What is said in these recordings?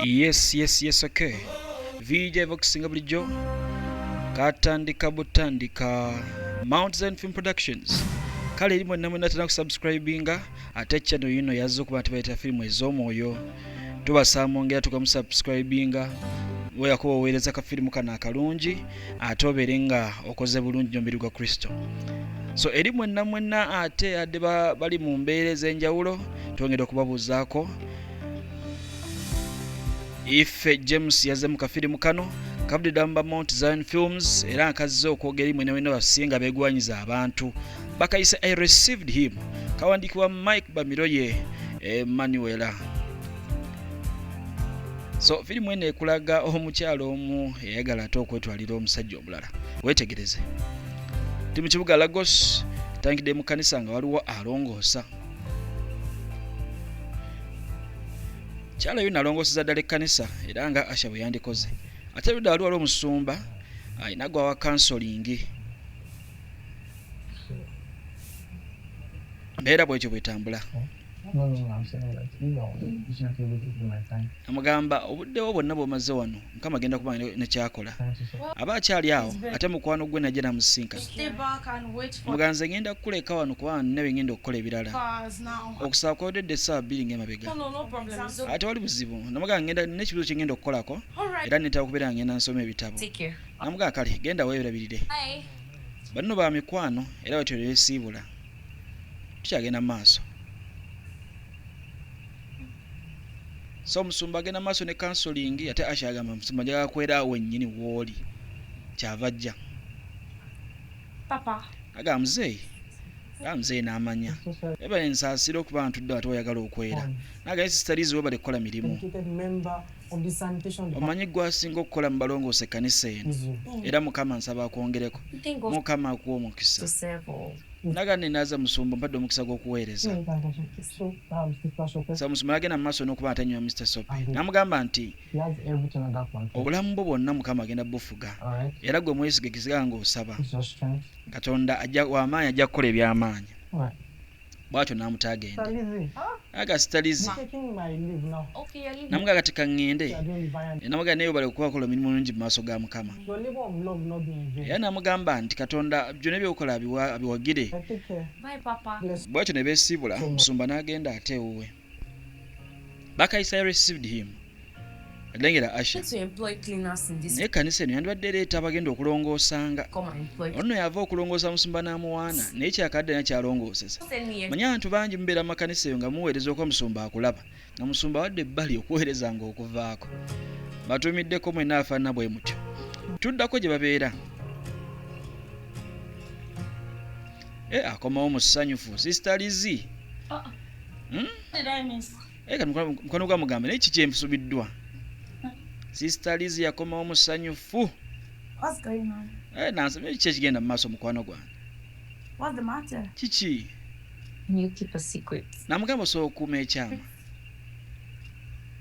Yes, okay. VJ Voxinga bulijjo katandika butandika Mount Zion Film Productions. Kale eri mwenna mwenna tana kusubscribinga ate channel yino yazze okuba tubayita filimu ez'omwoyo. Tubasaamu tukamusubscribinga we yakuba oweereza ka filimu kana akalungi ate obeere nga okoze bulungi nnyo mbiri gwa Kristo. So eri mwenna ate adde bali mu mbeera ez'enjawulo twongedde okubabuuzaako ife James yazze mu kafirimu kano kabudde Mount Zion Films era nkazze okwogera mwenna mwenna basinga beegwanyiza abantu bakayise I received him kawandiikibwa Mike Bamiroye Emmanuel. So firimu eno ekulaga omukyalo omu eyagala ate okwetwalira omusajja omulala. Weetegereze ti mu kibuga Lagos tangidde mu kanisa nga waliwo alongoosa. Kyalo yuna alongooseza ddala ekkanisa era nga Asha bwe yandikoze. Ate ludda waliwo omusumba ayina gwa kansolingi. Mbeera bwekyo bwetambula. Amugamba obuddewo bwonna bw'omaze wano Mukama agenda kuba nekyakola. Aba akyali awo ate mukwano gwe najja namusinka. Muganze ngenda kukuleka wano kuba nina bye ngenda okukola ebirala. Okusaba kwawedde essaawa 2 ng'emabega. Ate wali buzibu. Namugamba ngenda n'ekibuzo kye ngenda okukolako era neetaba kubeera ngenda nsoma ebitabo. Namugamba kale genda weerabirire. Banno ba mikwano era bwetyo beesiibula. Tukyagenda mu maaso. So omusumba agenda maaso ne kansolingi ate Asha agamba omusumba njagala kwera wennyini w'oli kyava ajja. Papa. Agamba muzeeyi n'amanya. Eba ensaasira okuba ntudde ate oyagala okwera. Nagaye sistalizi we bali kukola mirimu. Omanyi gwasinga okukola mu balongoose ekkanisa eno. Era Mukama nsaba akwongereko. Mukama akuwa omukisa. Naga ninaza musumba mpadde omukisa gw'okuweereza. So musumba agenda mu maaso n'okuba atanywa Mr. Sope. Namugamba nti obulamu bwo bwonna Mukama agenda bufuga. Era gwe mwesige kisiga ng'osaba. Katonda w'amaanyi ajja kukola eby'amaanyi. Bw'atyo n'amutaagenda. Aga sitalizi. Namuga kati kaŋŋende. Namuga naye obale okuba kola emirimu mingi mu maaso ga Mukama. Era namugamba nti Katonda byonna by'okola abiwagire. Bw'atyo ne beesiibula omusumba n'agenda ate ewuwe. Bakayisa I received him. Alengera Asha. Naye ekkanisa eno yandibadde ereeta abagenda okulongoosanga. Ono yava okulongoosa musumba n'amuwaana naye kyakadde nakyalongoosesa. Manya abantu bangi mubeera mu makanisa eyo nga muweereza okuba musumba akulaba nga musumba wadde ebbali okuweerezanga okuvaako. Batuumiddeko mwenna afaanana bwe mutyo. Tuddako gye babeera. Akomawo musanyufu Sister Lizzie. Mukwano gwa mugamba naye kiki ensubiddwa? Sister Lizzie yakomawo musanyufu. What's going on? Nansabye kiki ekigenda mu maaso mukwano gwange. What's the matter? Kiki? You keep a secret. Namugamba osobola okukuuma ekyama.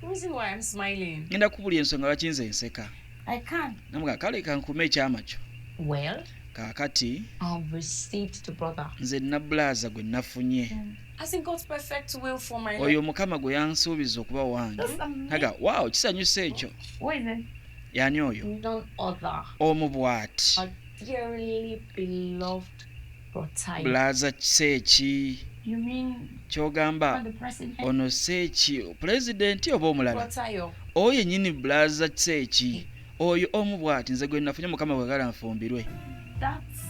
The reason why I'm smiling. Ngenda kubulya ensonga lwaki nze nseka. I can't. Namugamba kale kankuume ekyama kyo. Well, kaakati I've received the brother. Nze nabulaaza gwe nafunye. As in God's perfect will for my life. Oyo Mukama gwe yansuubiza okuba wange. Naga wow kisanyusa ekyo. What is it? Yani oyo? None other. Omu bw'ati. A dearly beloved brother. Bulaaza kiseeki. You mean Kyogamba the president? ono seeki pulezidenti oba omulala? Brother. Oyo yennyini bulaaza kiseeki. Oyo omu bw'ati nze gwe nafunye Mukama bwagala nfumbirwe. That's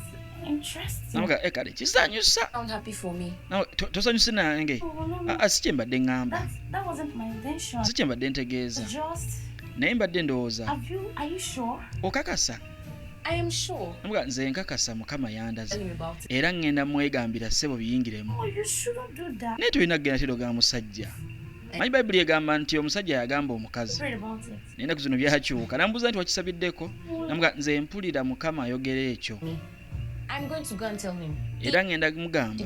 interesting. Namuga kale kisanyusa. Sound happy for me. Tosanyuse nange. Si kye mbadde ngamba. That wasn't my intention. Si kye mbadde ntegeeza. Just naye mbadde ndowooza. Are you sure? Okakasa. I am sure. Namuga nze nkakasa Mukama yandaze. Tell me about it. Era ngenda mwegambira ssebo biyingiremu. Oh, you shouldn't do that. Naye tolina kugenda teroga musajja. Manyi Bayibuli egamba nti omusajja yagamba omukazi. Read about it. Naye zino byakyuka. Nambuuza nti wakisabiddeko. Namuga nze mpulira Mukama ayogera ekyo. I'm going to go and tell him. Era ngenda mugamba.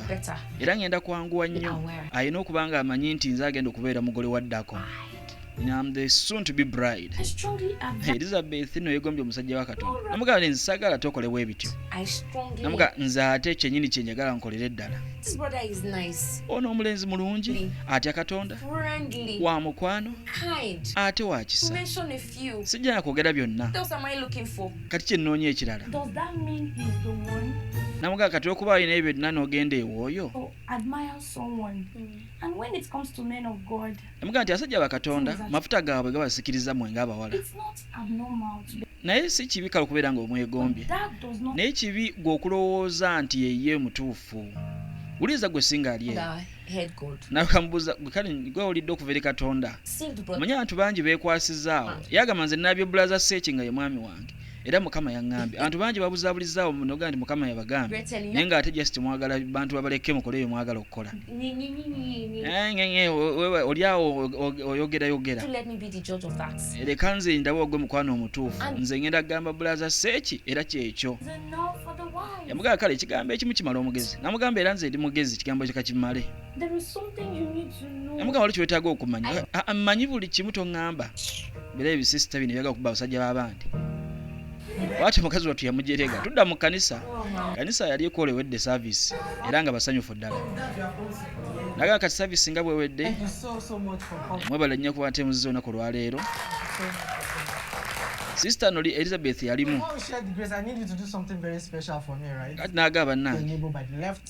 Era ngenda kwanguwa nnyo. Ayina okuba nga amanyi nti nze agenda okubeera mugole waddako. I'm the soon to be bride. I strongly advise. Elizabeth no yegombye omusajja wa Katonda. Namugamba nsagala tokole bwebityo. I strongly. Namuga nze ate kyennyini kye njagala nkolere ddala. This brother is nice. Ono omulenzi mulungi, atya Katonda, Friendly. wa mukwano, Kind. ate wa kisa. Mention a few. Sijja na kwogera byonna. What else am I looking for? Kati kye nnoonya ekirala. Does that mean he's the one? Namuga kati okuba alina ebyo byonna n'ogenda ewooyo. To admire someone. And when it comes to men of God, Namuga nti asajja ba Katonda mafuta gaabwe gabasikiriza mwe ng'abawala. it's not abnormal to be. Naye si kibi kale okubeera ng'omwegombye. That does not. Naye kibi gwe okulowooza nti yeye mutuufu. Wuliza gwe singa ali The head God. nawe kamubuuza kale gwe olidde okuva eri Katonda. Save the brother. Manya abantu bangi beekwasizaawo. Yagamba nze nabyo Brother Seeki nga ye mwami wange. Era Mukama yaŋŋambye. Abantu bangi babuzaabulizaawo munoga nti Mukama yabagambye. Naye ng'ate just mwagala bantu babaleke mukole bye mwagala okukola. Oli awo oyogera. To let me be the judge of that. Leka nze ndaba ogwe mukwano omutuufu. Nze ngenda kugamba Brother Seeki era kyekyo. It's enough for the wife. Yamugamba kale ekigambo ekimu kimala omugezi. Namugamba era nze ndi mugezi kigambo ekyo kakimale. There is something you need to know. Yamugamba oli kyetaaga okumanya. Mmanyi buli kimu toŋŋamba. Bira ebisisita bino ebyaga okuba abasajja b'abandi. Bw'atyo mukazi wattu yamujerega. Tudda mu kanisa. Kanisa yali ekolewedde service era nga basanyufu ddala. Naga kati service nga bwewedde. Mwebale nnyo kuba ntemuziza olunaku lwaleero. Sister Noli Elizabeth yalimu. Kati n'agamba bannange.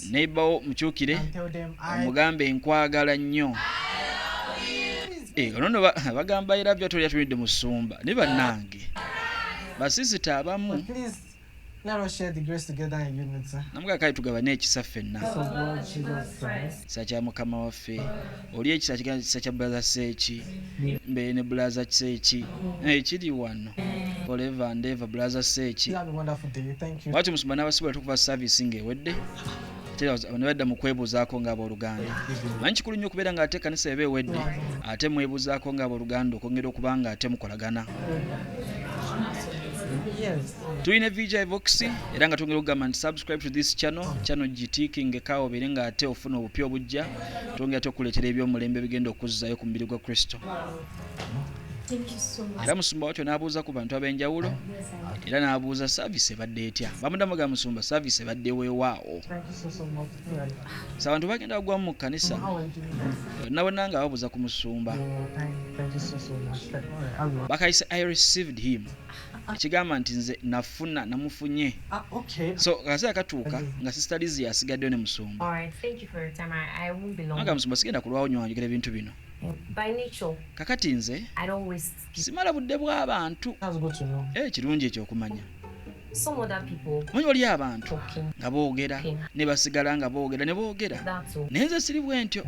Neighbor mukyukire. Omugambe nkwagala nnyo. Ono bagamba era byo tolya tulidde mu ssumba. Ne bannange. Basisita abamu. Namuga kale tugabane ekisa ffenna. Kisa kya Mukama waffe. Oli ekisa kya Brother Seeki. Mbe ne Brother Seeki. Kiri wano. Forever and ever Brother Seeki. Watu musumba n'abasibula tukuva service ng'ewedde. Nebadda mu kwebuuzaako ng'abooluganda. Manyi kikulu nnyo okubeera ng'ate kanisa eba ewedde. Ate mwebuuzaako ng'abooluganda okwongera okuba ng'ate mukolagana. Tulina VJ Vox era nga twongera okugamba nti subscribe to this channel gitiikingekawo obeere ng'ate ofuna obupya obujja twongera ate okuleetera ebyomulembe bigenda okuzzayo ku mubiri gwa Kristo. Thank you so much. Era musumba watyo n'abuuza ku bantu ab'enjawulo era n'abuuza service ebadde etya. Bamuddamu ga musumba service ebadde weewaawo. So abantu bagenda bagwamu mu kkanisa bonna nga babuuza ku musumba. Bakayise I received him. Ekigamba nti nze namufunye. So akaseera katuuka nga Sister Lizzie asigaddeyo ne musumba. Alright, thank you for your time. I won't be long. Naga musumba sigenda kulwawo nnyo wanjogera ebintu bino. By nature, Kakati nze I don't waste people. simala budde bw'abantu. Kirungi ekyokumanya. Some other people Manyi oli abantu talking. nga boogera ne basigala nga boogera ne boogera. That's all. Naye nze siri bwe ntyo.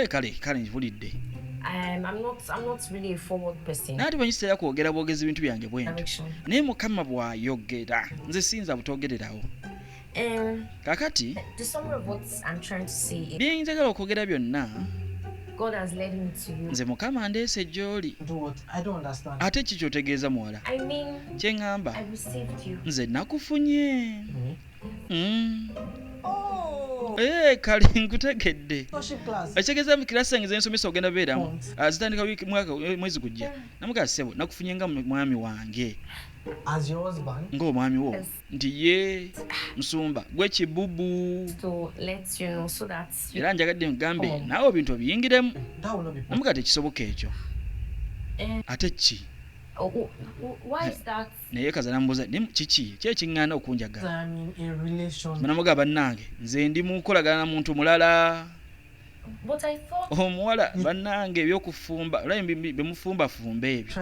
Kale njibulidde. I'm not really a forward person. Naati bwe nkiseera kwogera bwogezi ebintu byange bwe ntyo. Direction. Naye Mukama bw'ayogera nze siyinza butoogererawo. Kakati The summary of what I'm trying to say is bye njagala okwogera byonna God has led me to you. nze Mukama ndeese gy'oli. Ate ki ky'otegeeza muwala? I mean, Kye ŋŋamba I received you. nze nakufunye. Kale nkutegedde. Ekitegeeza mu kirasi yange ze nsomesa ogenda beeramu zitandika mwezi gujja. Namugaa ssebo nakufunye nga mwami wange. Ng'omwami wo nti ye musumba gwe kibubu. To let you know so that Era njagadde nkugambe naawe ebintu obiyingiremu. Namugaa tekisoboka ekyo. Ate ki? why is that? Naye kaza namubuuza kiki kyekiŋŋaana okunjagala. Namugaa bannange nze ndi mu nkolagana na muntu mulala. But I thought Omuwala bannange ebyokufumba olabye bemufumbafumba ebyo.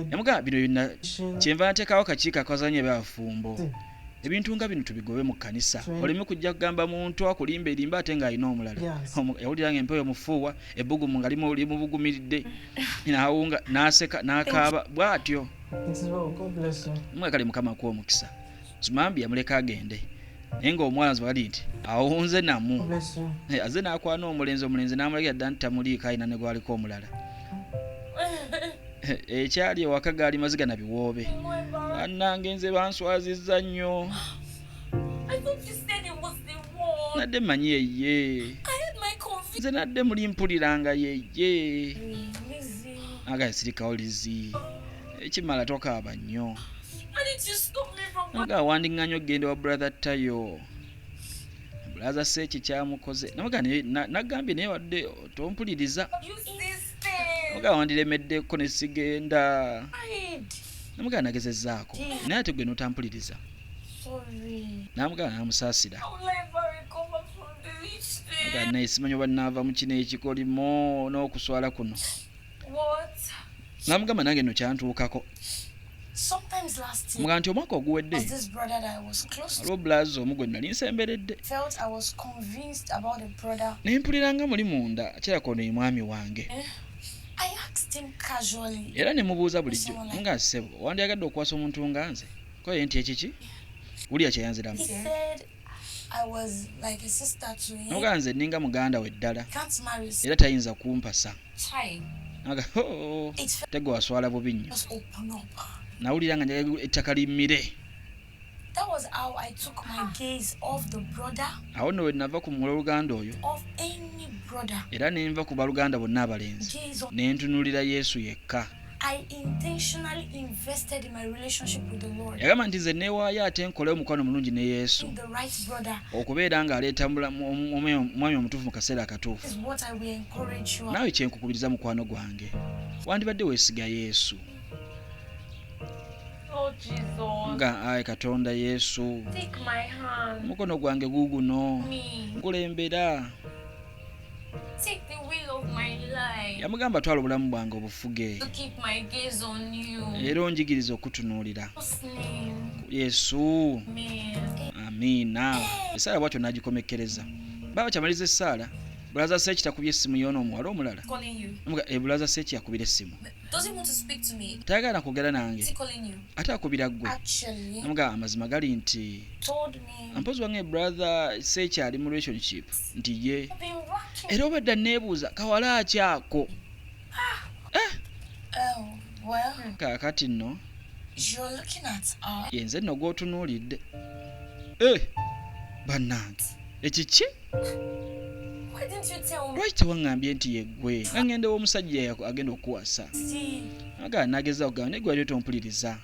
Namugaa bino byonna kyenva nteekawo kakiiko akazanya ebyafumbo. Ebintu nga bino tubigobe mu kkanisa. Oleme kujja kugamba muntu akulimba erimba ate ng'alina omulala. Yawulira ng'empewo mufuuwa ebbugumu nga limubugumiridde. N'awunga n'aseka n'akaaba bw'atyo. Kale Mukama akuwa omukisa. Sumambi yamuleka agende. Naye ng'omuwala nze bali nti awunze namu. Aze n'akwana omulenzi n'amulekera dda nti tamuliiko alina ne gwaliko omulala. Ekyali ewaka gaali maziga na biwoobe. Bannange nze banswazizza nnyo. Nadde mmanyi yeye. Nze nadde muli mpuliranga yeye. Aga sirika olizi. Ekimala tokaaba nnyo. Why did you stop me from Aga wandinganya ogenda wa brother Tayo. Brother Sechi kyamukoze. Nagambye naye wadde tompuliriza. you insisted? Aga wandiremeddeko ne sigenda. Hide. Namugana nagezezzaako. Naye ate gwe notampuliriza. Sorry. Namugana namusaasira. I'll never recover from this thing. Aga naye simanyi oba nnaava mu kino ekikolimo n'okuswala kuno. What? Namugamba nange nno kyantuukako. Sometimes last year, Muga nti omwaka oguwedde was this brother that I was close to. olwo blaza omu gwe nali nsemberedde. Felt I was convinced about the brother. Ne mpulira nga muli munda kirako ono ye mwami wange. I asked him casually. Era ne mubuuza bulijjo nga ssebo wandyagadde okukwasa omuntu nga nze ko ye nti ekiki wulya kyeyanziramu. He said I was like a sister to him. Noga nze nninga muganda we ddala Can't marry. era tayinza kumpasa. Child. Naga It's felt tego waswala bubi nnyo. just open up. Nawulira nga njagala ettaka limmire. That was how I took my gaze off the brother, Awo nno we nava ku muluganda oyo of any brother. era ne nva ku baluganda bonna abalenzi Gaze on. ne ntunuulira Yesu yekka. I intentionally invested in my relationship with the Lord. Yagamba nti nze neewaayo ate nkole omukwano mulungi ne Yesu The right brother. okubeera ng'aleeta omwami omutuufu mu kaseera akatuufu. This is what I will encourage you. Naawe kyenkukubiriza mukwano gwange wandibadde weesiga Yesu. Oh, Jesus. Nga ayi Katonda Yesu Take my hand. omukono gwange guuguno Me. nkulembera. Take the wheel of my life. Yamugamba twala obulamu bwange obufuge To keep my gaze on you. era onjigiriza okutunuulira. What's name? Yesu Man. amiina. Essaala bwatyo n'agikomekkereza. Baba kyamaliza essaala bulaza Seeki takubye essimu y'onoomuwala omulala. Calling you. Bulaza Seeki yakubira essimu Does he want to speak to me? tayagala kwogera Is nange he calling you? ate akubira ggwe. Actually, Namugamba amazima gali nti told me. ampozi wange brother Seeki ali mu relationship nti ye I've been rocking. era obadde neebuuza kawala akyako. Oh, well, Kaakati nno you're looking at her. yenze nno gw'otunuulidde. Bannange ekiki Why didn't you tell me? lwaki tewaŋŋambye nti yeggwe nga ngenda w'omusajja agenda okuwasa. See, Agala nageza okugamba naye gwe wali tompuliriza.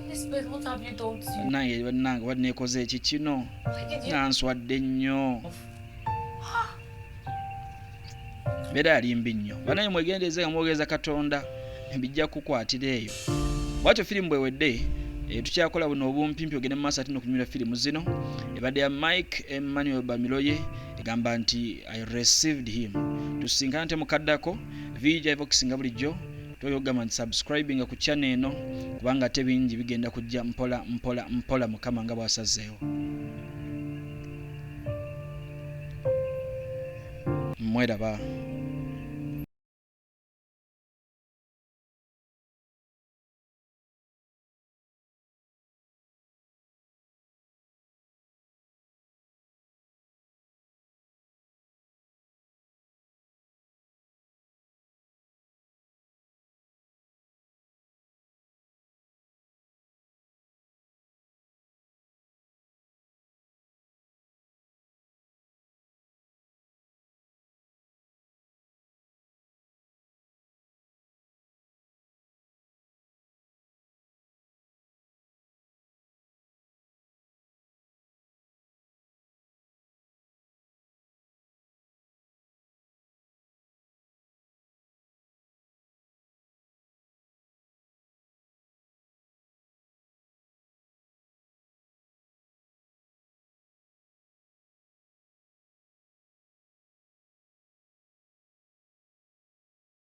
Elizabeth, what have you done to you? Nange bannange wadde neekoze eki kino Why did you? nga nswadde nnyo. Beera yali mbi nnyo. Banaye mwegendereze nga mwogereza Katonda bijja kukwatira eyo. Bwatyo firimu bwewedde tukyakola buno obumpimpi ogende mu maaso ate n'okunyumira firimu zino. Ebadde ya Mike Emmanuel Bamiloye egamba nti I received him. Tusinkana nte mukaddako video evokisinga bulijjo toyogamba nti subscribing ku channel eno kubanga ate bingi bigenda kujja mpola Mukama nga bwasazeewo. Mweraba.